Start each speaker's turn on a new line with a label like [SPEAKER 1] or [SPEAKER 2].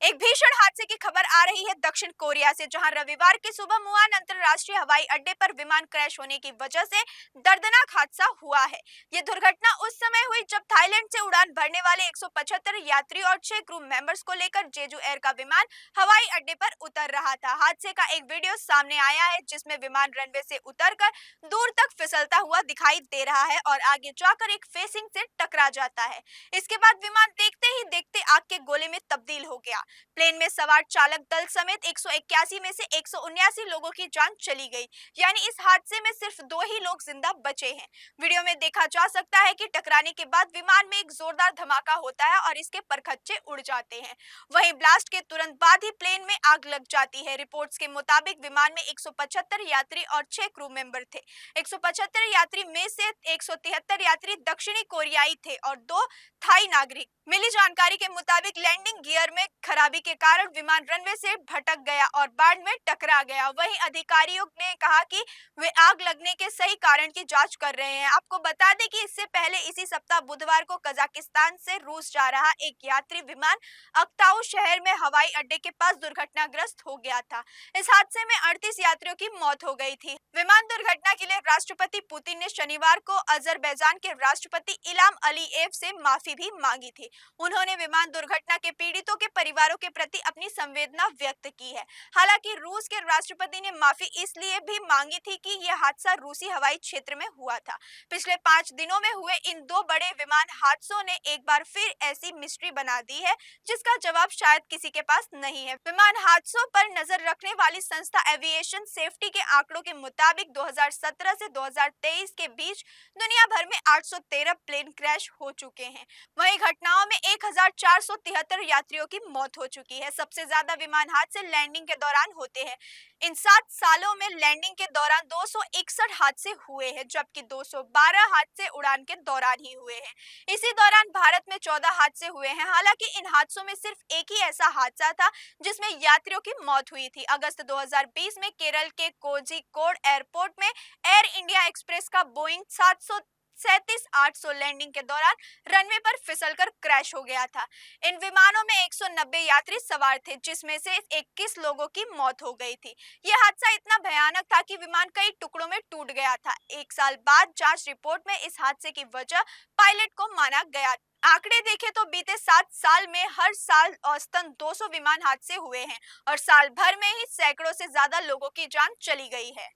[SPEAKER 1] एक भीषण हादसे की खबर आ रही है दक्षिण कोरिया से, जहां रविवार की सुबह मुआन अंतर्राष्ट्रीय हवाई अड्डे पर विमान क्रैश होने की वजह से दर्दनाक हादसा हुआ है। यह दुर्घटना उस समय हुई जब थाईलैंड से उड़ान भरने वाले 175 यात्री और 6 क्रू मेंबर्स को लेकर जेजू एयर का विमान हवाई अड्डे पर उतर रहा था। हादसे का एक वीडियो सामने आया है, जिसमें विमान रनवे से उतरकर दूर तक फिसलता हुआ दिखाई दे रहा है और आगे जाकर एक फेसिंग से टकरा जाता है। इसके बाद विमान देखते ही देखते आग के गोले में तब्दील हो गया। प्लेन में सवार चालक दल समेत 181 में से 179 लोगों की जान चली गई। यानी इस हादसे में सिर्फ 2 ही लोग जिंदा बचे हैं। वीडियो में देखा जा सकता है कि टकराने के बाद विमान में एक जोरदार धमाका होता है और इसके परखच्चे उड़ जाते हैं। वहीं ब्लास्ट के तुरंत बाद ही प्लेन में आग लग जाती है। रिपोर्ट्स के मुताबिक विमान में 175 यात्री और 6 क्रू मेंबर थे। 175 यात्री में से 173 यात्री दक्षिणी कोरियाई थे और 2 थाई नागरिक। मिली जानकारी के मुताबिक लैंडिंग गियर में खराबी के कारण विमान रनवे से भटक गया और बाढ़ में टकरा गया। वहीं अधिकारियों ने कहा कि वे आग लगने के सही कारण की जांच कर रहे हैं। आपको बता दें कि इससे पहले इसी सप्ताह बुधवार को कजाकिस्तान से रूस जा रहा एक यात्री विमान अक्ताऊ शहर में हवाई अड्डे के पास दुर्घटनाग्रस्त हो गया था। इस हादसे में 38 यात्रियों की मौत हो गई थी। विमान दुर्घटना के लिए राष्ट्रपति पुतिन ने शनिवार को अजरबैजान के राष्ट्रपति इल्हाम अलीयेव से माफी भी मांगी थी। उन्होंने विमान दुर्घटना के पीड़ितों के परिवारों के प्रति अपनी संवेदना व्यक्त की है। हालांकि रूस के राष्ट्रपति ने माफी इसलिए भी मांगी थी कि यह हादसा रूसी हवाई क्षेत्र में हुआ था। पिछले 5 दिनों में हुए इन 2 बड़े विमान हादसों ने एक बार फिर ऐसी मिस्ट्री बना दी है जिसका जवाब शायद किसी के पास नहीं है। विमान हादसों पर नजर रखने वाली संस्था एविएशन सेफ्टी के आंकड़ों के मुताबिक 2017 से 2023 के बीच दुनिया भर में 813 प्लेन क्रैश हो चुके हैं। वहीं घटनाओं में 1473 यात्रियों की मौत हो चुकी है। सबसे ज्यादा विमान हादसे लैंडिंग के दौरान होते हैं। इन 7 सालों में लैंडिंग के दौरान 261 हादसे हुए हैं, जबकि 212 हादसे उड़ान के दौरान ही हुए हैं। इसी दौरान भारत में 14 हादसे हुए हैं। हालांकि इन हादसों में सिर्फ एक ही ऐसा हादसा था जिसमें यात्रियों की मौत हुई थी। अगस्त 2020 में केरल के कोझिकोड एयरपोर्ट में एयर इंडिया एक्सप्रेस का बोइंग 737-800 लैंडिंग के दौरान रनवे पर फिसलकर क्रैश हो गया था। इन विमानों में 190 यात्री सवार थे, जिसमें से 21 लोगों की मौत हो गई थी। यह हादसा इतना भयानक था कि विमान कई टुकड़ों में टूट गया था। 1 साल बाद जांच रिपोर्ट में इस हादसे की वजह पायलट को माना गया। आंकड़े देखें तो बीते 7 साल में हर साल औसतन 200 विमान हादसे हुए हैं और साल भर में ही सैकड़ों से ज्यादा लोगों की जान चली गई है।